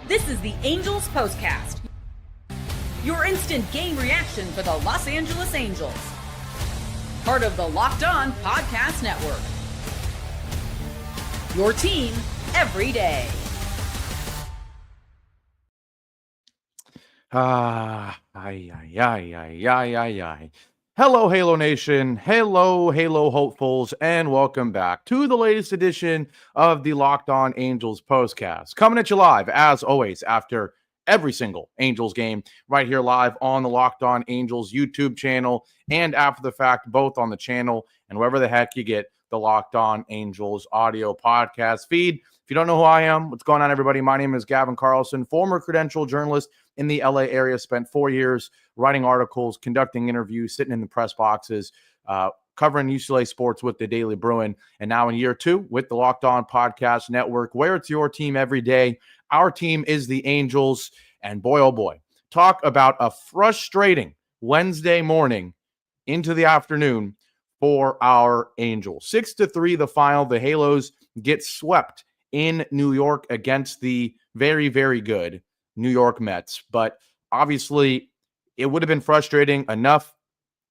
This is the Angels POSTCAST, your instant game reaction for the Los Angeles Angels. Part of the Locked On Podcast Network. Your team every day. Hello, Halo Nation. Hello, Halo hopefuls, and welcome back to the latest edition of the Locked On Angels Postcast. Coming at you live, as always, after every single Angels game, right here live on the Locked On Angels YouTube channel, and after the fact, both on the channel and wherever the heck you get the Locked On Angels audio podcast feed. If you don't know who I am, what's going on, everybody? My name is Gavin Carlson, former credential journalist in the LA area, spent 4 years writing articles, conducting interviews, sitting in the press boxes, covering UCLA sports with the Daily Bruin, and now in year 2 with the Locked On Podcast Network, where it's your team every day. Our team is the Angels, and boy, oh boy, talk about a frustrating Wednesday morning into the afternoon for our Angels. 6-3 the final. The Halos get swept in New York against the very, very good New York Mets. But obviously, it would have been frustrating enough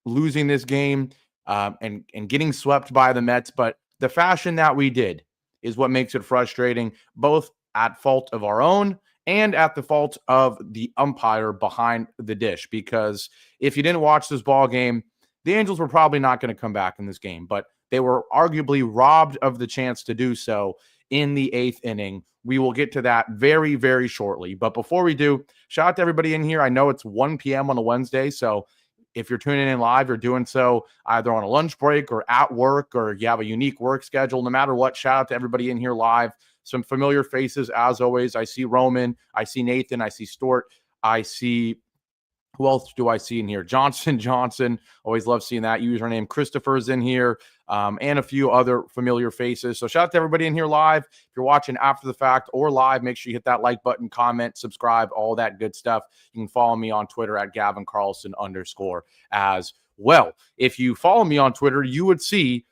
losing this game and getting swept by the Mets. But the fashion that we did is what makes it frustrating, both at fault of our own and at the fault of the umpire behind the dish. Because if you didn't watch this ball game, the Angels were probably not going to come back in this game, but they were arguably robbed of the chance to do so in the 8th inning. We will get to that very, very shortly. But before we do, shout out to everybody in here. I know it's 1 p.m. on a Wednesday, so if you're tuning in live, you're doing so either on a lunch break or at work, or you have a unique work schedule. No matter what, shout out to everybody in here live. Some familiar faces, as always. I see Roman, I see Nathan, I see Stort, I see... who else do I see in here? Johnson. Always love seeing that username. Christopher's in here, and a few other familiar faces. So shout out to everybody in here live. If you're watching after the fact or live, make sure you hit that like button, comment, subscribe, all that good stuff. You can follow me on Twitter at @GavinCarlson_ as well. If you follow me on Twitter, you would see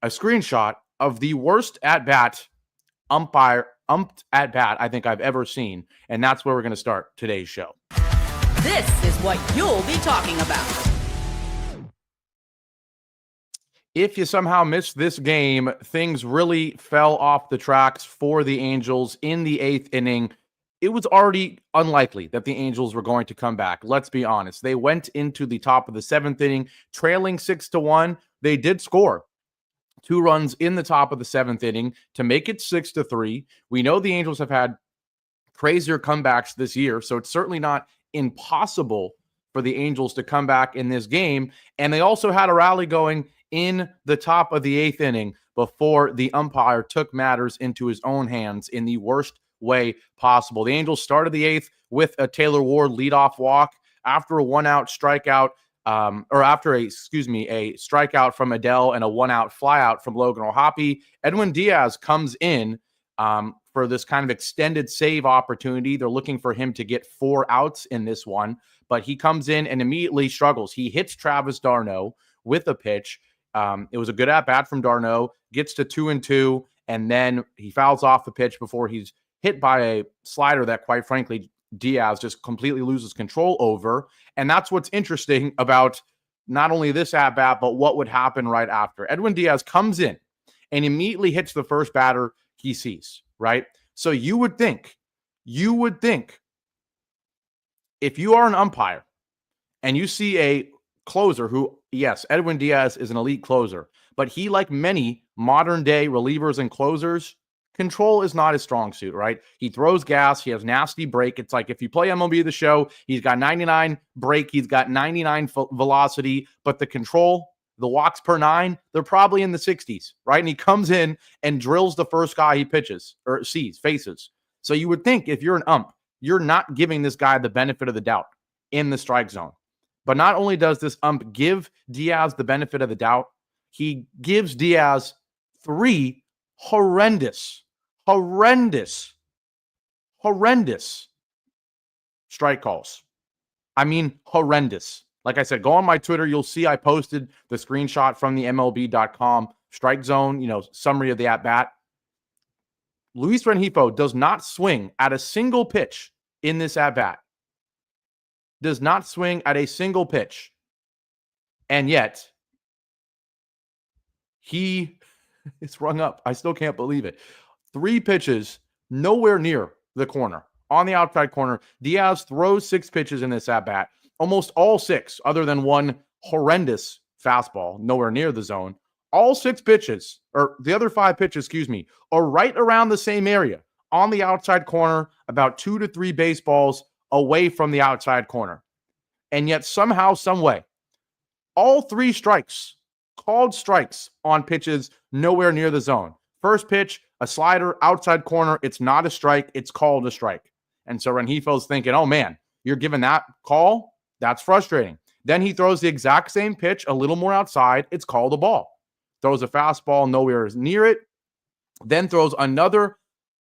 a screenshot of the worst at-bat umped at-bat I think I've ever seen. And that's where we're going to start today's show. This is what you'll be talking about. If you somehow missed this game, things really fell off the tracks for the Angels in the 8th inning. It was already unlikely that the Angels were going to come back. Let's be honest. They went into the top of the 7th inning, trailing 6-1. They did score 2 runs in the top of the 7th inning to make it 6-3. We know the Angels have had crazier comebacks this year, so it's certainly not impossible for the Angels to come back in this game. And they also had a rally going in the top of the 8th inning before the umpire took matters into his own hands in the worst way possible. The Angels started the 8th with a Taylor Ward leadoff walk after a 1-out strikeout, a strikeout from Adele and a 1-out flyout from Logan O'Hoppe. Edwin Diaz comes in for this kind of extended save opportunity. They're looking for him to get 4 outs in this one, but he comes in and immediately struggles. He hits Travis d'Arnaud with a pitch. It was a good at-bat from d'Arnaud, gets to 2-2, and then he fouls off the pitch before he's hit by a slider that, quite frankly, Diaz just completely loses control over. And that's what's interesting about not only this at-bat, but what would happen right after. Edwin Diaz comes in and immediately hits the first batter he sees, right? So you would think, if you are an umpire and you see a closer who, yes, Edwin Diaz is an elite closer, but he, like many modern day relievers and closers, control is not his strong suit, right? He throws gas. He has nasty break. It's like if you play MLB The Show, he's got 99 break. He's got 99 velocity, but the control, the walks per 9, they're probably in the 60s, right? And he comes in and drills the first guy he pitches or faces. So you would think if you're an ump, you're not giving this guy the benefit of the doubt in the strike zone. But not only does this ump give Diaz the benefit of the doubt, he gives Diaz 3 horrendous strike calls. I mean, horrendous. Like I said, go on my Twitter. You'll see I posted the screenshot from the MLB.com strike zone, summary of the at-bat. Luis Rengifo does not swing at a single pitch in this at-bat. Does not swing at a single pitch. And yet, he is rung up. I still can't believe it. 3 pitches, nowhere near the corner. On the outside corner, Diaz throws 6 pitches in this at-bat. Almost all 6, other than one horrendous fastball, nowhere near the zone. All 6 pitches, or the other 5 pitches, are right around the same area. On the outside corner, about 2 to 3 baseballs away from the outside corner. And yet somehow, some way, all 3 strikes, called strikes on pitches nowhere near the zone. First pitch, a slider, outside corner. It's not a strike. It's called a strike. And so Rengifo's thinking, oh man, you're giving that call? That's frustrating. Then he throws the exact same pitch, a little more outside. It's called a ball. Throws a fastball nowhere near it. Then throws another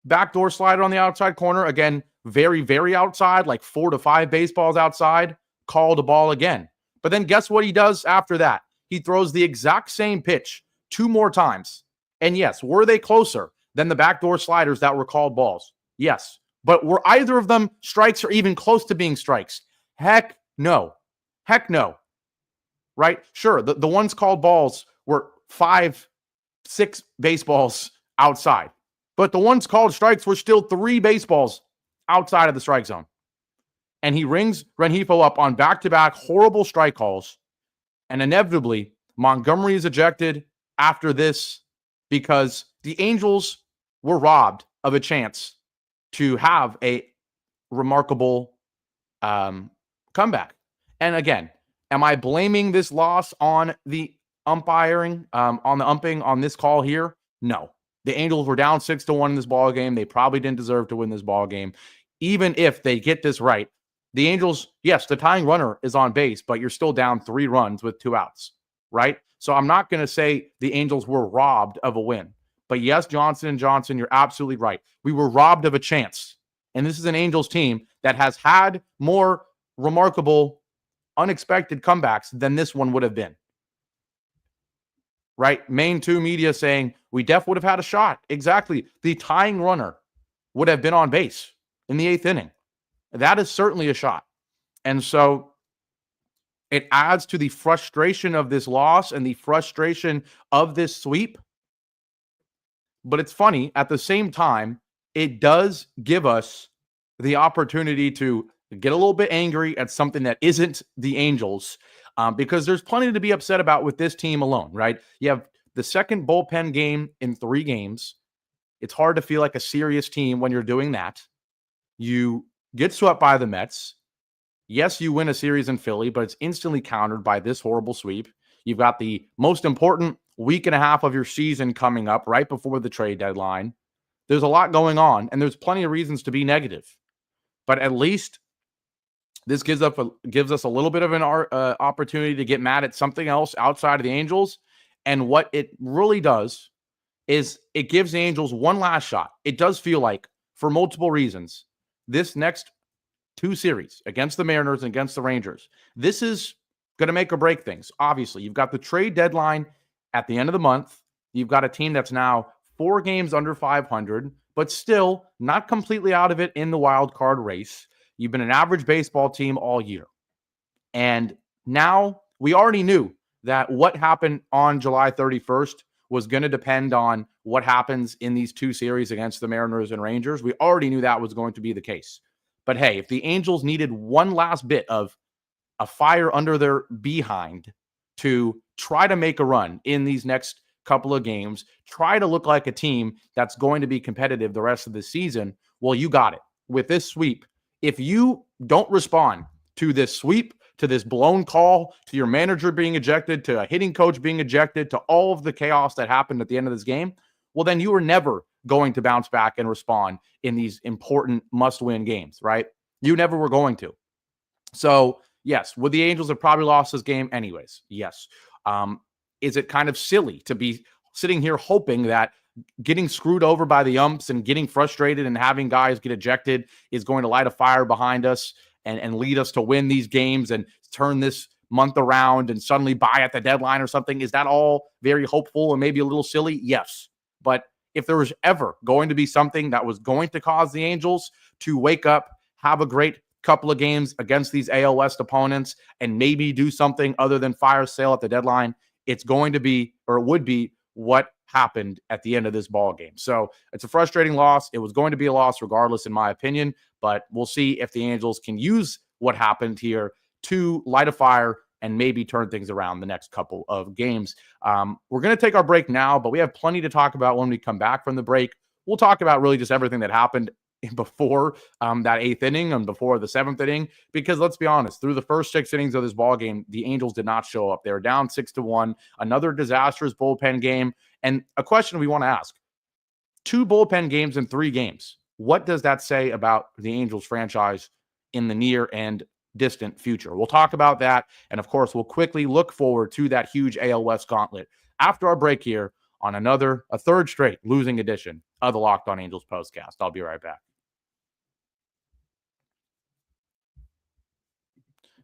backdoor slider on the outside corner. Again, very, very outside, like 4 to 5 baseballs outside. Called a ball again. But then guess what he does after that? He throws the exact same pitch 2 more times. And yes, were they closer than the backdoor sliders that were called balls? Yes. But were either of them strikes or even close to being strikes? Heck no. Heck no. Right? Sure, the ones called balls were 5, 6 baseballs outside. But the ones called strikes were still 3 baseballs outside of the strike zone. And he rings Rengifo up on back-to-back horrible strike calls. And inevitably, Montgomery is ejected after this because the Angels were robbed of a chance to have a remarkable comeback. And again, am I blaming this loss on the umpiring, on the umping on this call here? No. The Angels were down 6-1 in this ball game. They probably didn't deserve to win this ball game. Even if they get this right, the Angels, yes, the tying runner is on base, but you're still down 3 runs with 2 outs, right? So I'm not going to say the Angels were robbed of a win. But yes, Johnson & Johnson, you're absolutely right. We were robbed of a chance. And this is an Angels team that has had more remarkable, unexpected comebacks than this one would have been. Right? Main 2 media saying, we def would have had a shot. Exactly. The tying runner would have been on base in the 8th inning. That is certainly a shot. And so it adds to the frustration of this loss and the frustration of this sweep. But it's funny, at the same time, it does give us the opportunity to get a little bit angry at something that isn't the Angels, because there's plenty to be upset about with this team alone, right? You have the second bullpen game in 3 games. It's hard to feel like a serious team when you're doing that. You get swept by the Mets. Yes, you win a series in Philly, but it's instantly countered by this horrible sweep. You've got the most important week and a half of your season coming up right before the trade deadline. There's a lot going on, and there's plenty of reasons to be negative. But at least this gives us a little bit of an opportunity to get mad at something else outside of the Angels. And what it really does is it gives the Angels one last shot. It does feel like, for multiple reasons, this next 2 series against the Mariners and against the Rangers, this is going to make or break things. Obviously, you've got the trade deadline at the end of the month. You've got a team that's now 4 games under 500, but still not completely out of it in the wild card race. You've been an average baseball team all year. And now we already knew that what happened on July 31st was going to depend on what happens in these 2 series against the Mariners and Rangers. We already knew that was going to be the case. But hey, if the Angels needed one last bit of a fire under their behind to try to make a run in these next couple of games, try to look like a team that's going to be competitive the rest of the season, well, you got it. With this sweep, if you don't respond to this sweep, to this blown call, to your manager being ejected, to a hitting coach being ejected, to all of the chaos that happened at the end of this game, well, then you are never going to bounce back and respond in these important must-win games, right? You never were going to. So, yes, would the Angels have probably lost this game anyways? Yes. Is it kind of silly to be sitting here hoping that getting screwed over by the umps and getting frustrated and having guys get ejected is going to light a fire behind us and lead us to win these games and turn this month around and suddenly buy at the deadline or something? Is that all very hopeful and maybe a little silly? Yes. But if there was ever going to be something that was going to cause the Angels to wake up, have a great couple of games against these AL West opponents, and maybe do something other than fire sale at the deadline, it's going to be, or it would be, what happened at the end of this ball game. So it's a frustrating loss. It was going to be a loss regardless, in my opinion, but we'll see if the Angels can use what happened here to light a fire and maybe turn things around the next couple of games. We're going to take our break now, but we have plenty to talk about when we come back from the break. We'll talk about really just everything that happened before that 8th inning and before the 7th inning, because let's be honest, through the first 6 innings of this ball game, the Angels did not show up. They were down 6-1, another disastrous bullpen game. And a question we want to ask: 2 bullpen games in 3 games. What does that say about the Angels franchise in the near and distant future? We'll talk about that. And of course, we'll quickly look forward to that huge AL West gauntlet after our break here on a third straight losing edition of the Locked On Angels postcast. I'll be right back.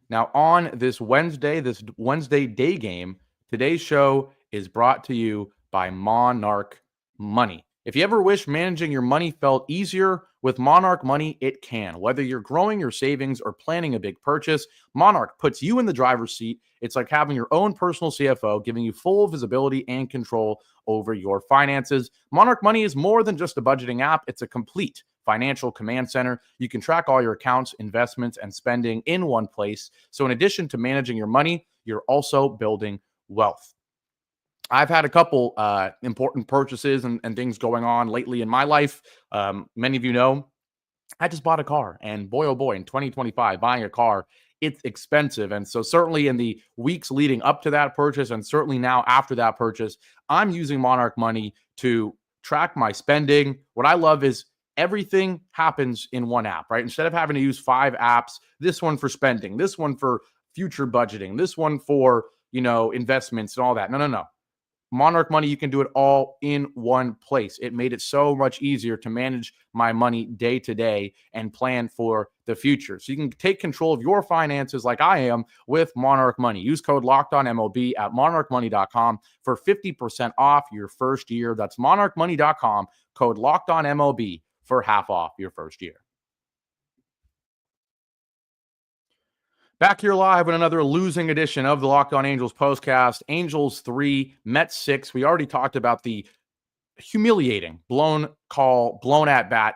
Now, on this Wednesday day game, today's show is brought to you by Monarch Money. If you ever wish managing your money felt easier, with Monarch Money, it can. Whether you're growing your savings or planning a big purchase, Monarch puts you in the driver's seat. It's like having your own personal CFO, giving you full visibility and control over your finances. Monarch Money is more than just a budgeting app. It's a complete financial command center. You can track all your accounts, investments, and spending in one place. So in addition to managing your money, you're also building wealth. I've had a couple important purchases and things going on lately in my life. Many of you know, I just bought a car, and boy, oh boy, in 2025, buying a car, it's expensive. And so certainly in the weeks leading up to that purchase, and certainly now after that purchase, I'm using Monarch Money to track my spending. What I love is everything happens in one app, right? Instead of having to use 5 apps, this one for spending, this one for future budgeting, this one for, investments and all that. No. Monarch Money, you can do it all in one place. It made it so much easier to manage my money day to day and plan for the future. So you can take control of your finances like I am with Monarch Money. Use code LOCKEDONMLB at monarchmoney.com for 50% off your first year. That's monarchmoney.com, code LOCKEDONMLB for half off your first year. Back here live with another losing edition of the Locked On Angels postcast. Angels 3, Mets 6. We already talked about the humiliating blown at bat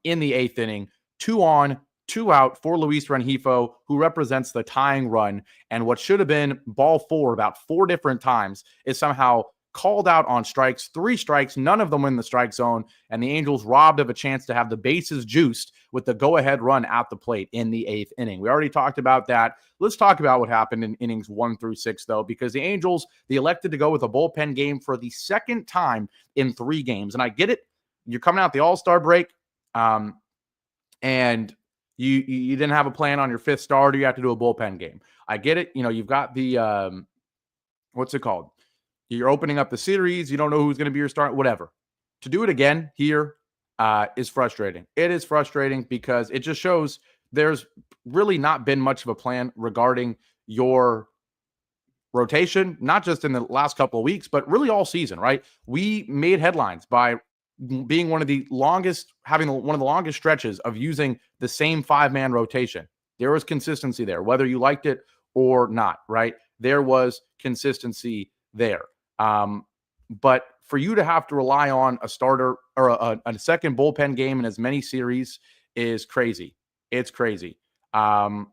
in the 8th inning. 2 on, 2 out for Luis Rengifo, who represents the tying run. And what should have been ball 4 about 4 different times is somehow called out on strikes. 3 strikes, none of them in the strike zone, and the Angels robbed of a chance to have the bases juiced with the go-ahead run at the plate in the 8th inning. We already talked about that. Let's talk about what happened in innings 1 through 6, though, because the Angels, they elected to go with a bullpen game for the second time in 3 games. And I get it. You're coming out the All-Star break, and you didn't have a plan on your 5th starter. You have to do a bullpen game. I get it. You've got the, what's it called? You're opening up the series. You don't know who's going to be your starter, whatever. To do it again here is frustrating. It is frustrating because it just shows there's really not been much of a plan regarding your rotation, not just in the last couple of weeks, but really all season, right? We made headlines by being having one of the longest stretches of using the same 5-man rotation. There was consistency there, whether you liked it or not, right? There was consistency there. But for you to have to rely on a starter or a second bullpen game in as many series is crazy. It's crazy. I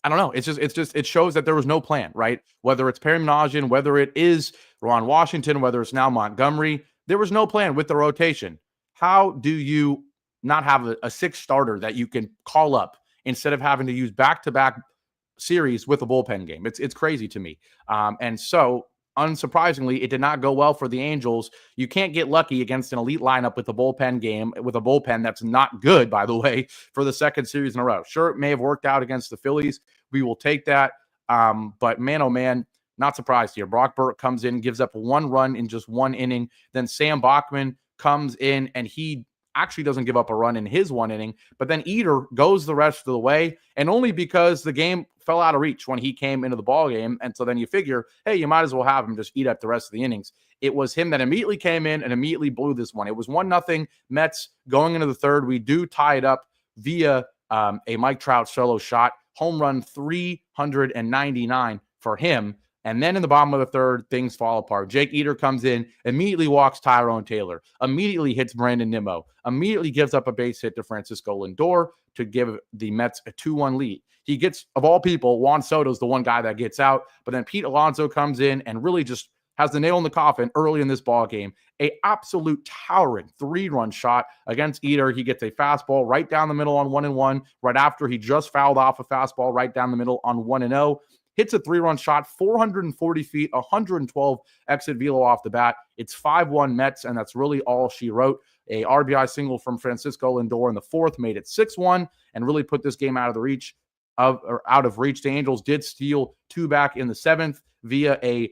don't know. It shows that there was no plan, right? Whether it's Perry Minasian, whether it is Ron Washington, whether it's now Montgomery, there was no plan with the rotation. How do you not have a 6th starter that you can call up instead of having to use back-to-back series with a bullpen game? It's crazy to me. And so, unsurprisingly, it did not go well for the Angels. You can't get lucky against an elite lineup with a bullpen game, with a bullpen that's not good, by the way, for the 2nd series in a row. Sure, it may have worked out against the Phillies. We will take that. But man, oh man, not surprised here. Brock Burke comes in, gives up 1 run in just 1 inning. Then Sam Bachman comes in, and he actually doesn't give up a run in his 1 inning, but then Eder goes the rest of the way, and only because the game fell out of reach when he came into the ball game. And so then you figure, hey, you might as well have him just eat up the rest of the innings. it was him that immediately came in and immediately blew this one. It was 1-0 Mets going into the third. We do tie it up via a Mike Trout solo shot, home run 399 for him. And then in the bottom of the third, things fall apart. Jake Eder comes in, immediately walks Tyrone Taylor, immediately hits Brandon Nimmo, immediately gives up a base hit to Francisco Lindor to give the Mets a 2-1 lead. He gets, of all people, Juan Soto's the one guy that gets out, but then Pete Alonso comes in and really just has the nail in the coffin early in this ball game. A absolute towering 3-run shot against Eder. He gets a fastball right down the middle on 1-1, right after he just fouled off a fastball right down the middle on 1-0. Hits a 3-run shot, 440 feet, 112 exit velo off the bat. It's 5-1 Mets, and that's really all she wrote. A RBI single from Francisco Lindor in the fourth made it 6-1 and really put this game out of reach. The Angels did steal 2 back in the seventh via a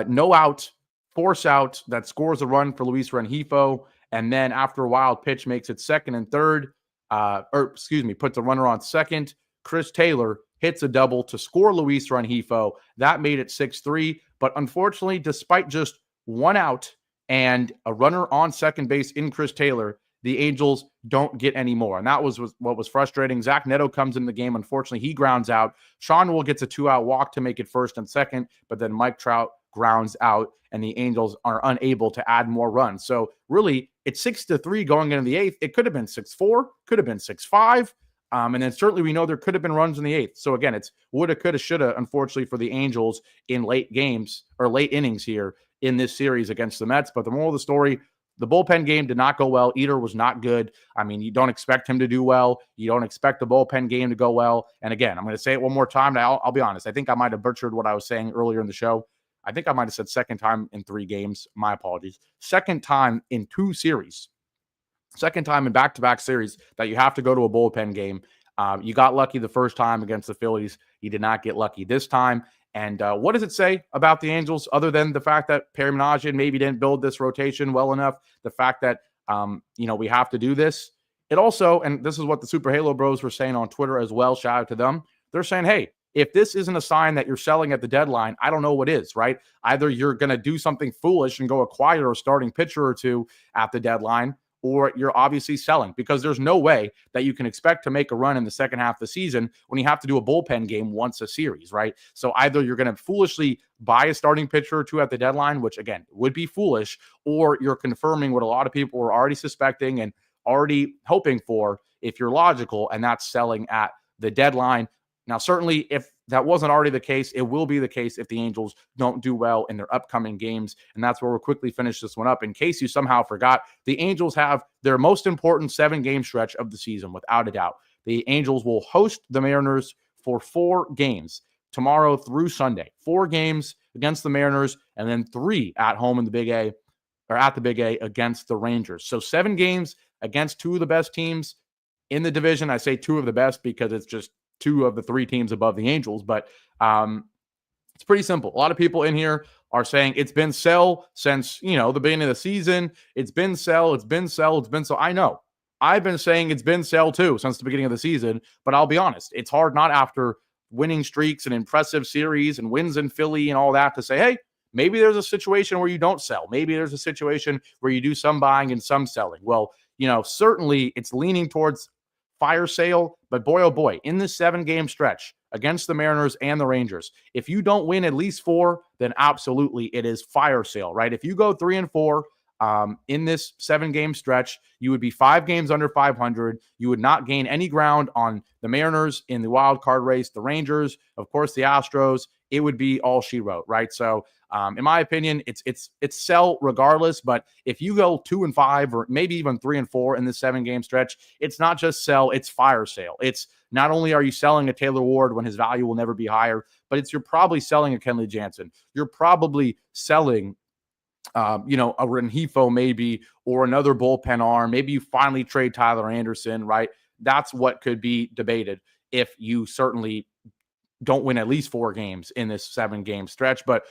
no out, force out that scores a run for Luis Rengifo, and then after a wild pitch makes it second and third. Puts a runner on second. Chris Taylor hits a double to score Luis Rengifo. That made it 6-3. But unfortunately, despite just 1 out and a runner on second base in Chris Taylor, the Angels don't get any more. And that was what was frustrating. Zach Neto comes in the game. Unfortunately, he grounds out. Sean Will gets a 2-out walk to make it first and second, but then Mike Trout grounds out, and the Angels are unable to add more runs. So really, it's 6-3 going into the eighth. It could have been 6-4, could have been 6-5. And then certainly we know there could have been runs in the eighth. So again, it's woulda, coulda, shoulda, unfortunately, for the Angels in late games or late innings here in this series against the Mets. But the moral of the story, the bullpen game did not go well. Eder was not good. I mean, you don't expect him to do well. You don't expect the bullpen game to go well. And again, I'm going to say it one more time. Now, I'll be honest. I think I might have butchered what I was saying earlier in the show. I think I might have said second time in 3 games. My apologies. Second time in 2 series. Second time in back-to-back series that you have to go to a bullpen game. You got lucky the first time against the Phillies. You did not get lucky this time. And what does it say about the Angels other than the fact that Perry Minasian maybe didn't build this rotation well enough? The fact that, we have to do this. It also, and this is what the Super Halo Bros were saying on Twitter as well, shout out to them. They're saying, hey, if this isn't a sign that you're selling at the deadline, I don't know what is, right? Either you're going to do something foolish and go acquire a starting pitcher or two at the deadline, or you're obviously selling, because there's no way that you can expect to make a run in the second half of the season when you have to do a bullpen game once a series, right? So either you're going to foolishly buy a starting pitcher or two at the deadline, which again would be foolish, or you're confirming what a lot of people were already suspecting and already hoping for if you're logical, and that's selling at the deadline. Now, certainly, if that wasn't already the case, it will be the case if the Angels don't do well in their upcoming games. And that's where we'll quickly finish this one up. In case you somehow forgot, the Angels have their most important 7-game stretch of the season, without a doubt. The Angels will host the Mariners for 4 games tomorrow through Sunday. 4 games against the Mariners, and then 3 at home in the Big A, or at the Big A against the Rangers. So 7 games against 2 of the best teams in the division. I say 2 of the best because it's just 2 of the 3 teams above the Angels, but it's pretty simple. A lot of people in here are saying it's been sell since, the beginning of the season. It's been sell. I know. I've been saying it's been sell too since the beginning of the season, but I'll be honest. It's hard not after winning streaks and impressive series and wins in Philly and all that to say, hey, maybe there's a situation where you don't sell. Maybe there's a situation where you do some buying and some selling. Well, certainly it's leaning towards fire sale, but boy, oh boy, in this 7-game stretch against the Mariners and the Rangers, if you don't win at least 4, then absolutely it is fire sale, right? If you go 3-4 in this 7-game stretch, you would be 5 games under 500. You would not gain any ground on the Mariners in the wild card race, the Rangers, of course, the Astros. It would be all she wrote, right? So in my opinion, it's sell regardless. But if you go 2-5 or maybe even 3-4 in this 7-game stretch, it's not just sell, it's fire sale. It's not only are you selling a Taylor Ward when his value will never be higher, but you're probably selling a Kenley Jansen. You're probably selling a Rengifo maybe, or another bullpen arm. Maybe you finally trade Tyler Anderson, right? That's what could be debated if you certainly don't win at least 4 games in this 7-game stretch. But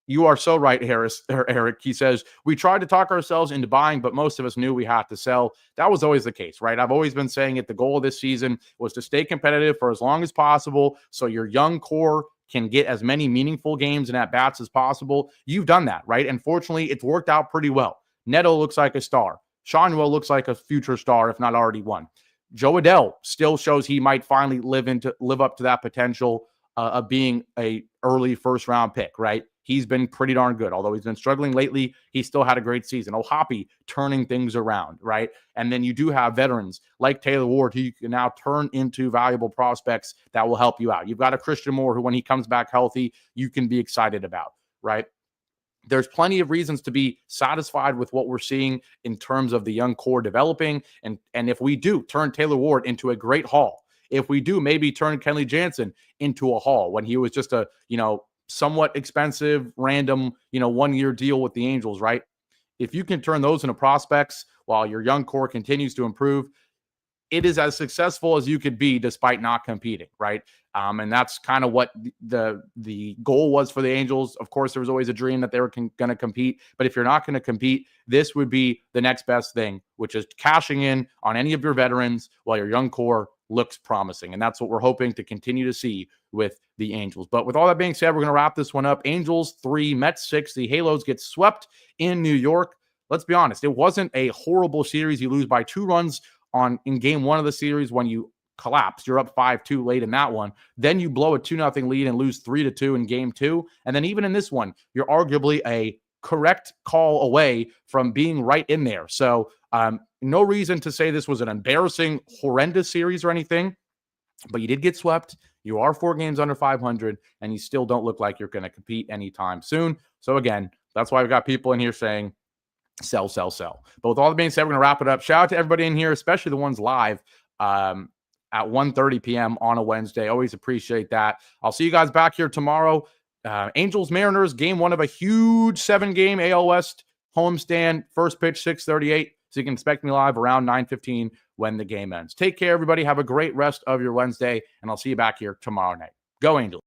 you are so right, Eric. He says, we tried to talk ourselves into buying, but most of us knew we had to sell. That was always the case, right? I've always been saying it. The goal of this season was to stay competitive for as long as possible, so your young core can get as many meaningful games and at-bats as possible, you've done that, right? And fortunately, it's worked out pretty well. Neto looks like a star. Seanwell looks like a future star, if not already one. Joe Adell still shows he might finally live up to that potential of being a early first-round pick, right? He's been pretty darn good. Although he's been struggling lately, he still had a great season. O'Hoppe turning things around, right? And then you do have veterans like Taylor Ward who you can now turn into valuable prospects that will help you out. You've got a Christian Moore who, when he comes back healthy, you can be excited about, right? There's plenty of reasons to be satisfied with what we're seeing in terms of the young core developing. And if we do turn Taylor Ward into a great haul, if we do maybe turn Kenley Jansen into a haul when he was just a, somewhat expensive, random, 1-year deal with the Angels, right? If you can turn those into prospects while your young core continues to improve, it is as successful as you could be despite not competing, right? And that's kind of what the goal was for the Angels. Of course, there was always a dream that they were going to compete. But if you're not going to compete, this would be the next best thing, which is cashing in on any of your veterans while your young core looks promising. And that's what we're hoping to continue to see with the Angels. But with all that being said, we're going to wrap this one up. Angels 3, Mets 6. The Halos get swept in New York. Let's be honest, it wasn't a horrible series. You lose by 2 runs in game 1 of the series when you collapse. You're up 5-2 late in that one. Then you blow a 2-0 lead and lose 3-2 in game 2. And then even in this one, you're arguably a correct call away from being right in there. So no reason to say this was an embarrassing, horrendous series or anything, but you did get swept. You are 4 games under 500, and you still don't look like you're going to compete anytime soon. So again, that's why we've got people in here saying, sell, sell, sell. But with all that being said, we're going to wrap it up. Shout out to everybody in here, especially the ones live at 1:30 p.m. on a Wednesday. Always appreciate that. I'll see you guys back here tomorrow. Angels Mariners, game 1 of a huge 7-game AL West homestand. First pitch 6:38. So you can expect me live around 9:15 when the game ends. Take care, everybody. Have a great rest of your Wednesday, and I'll see you back here tomorrow night. Go Angels.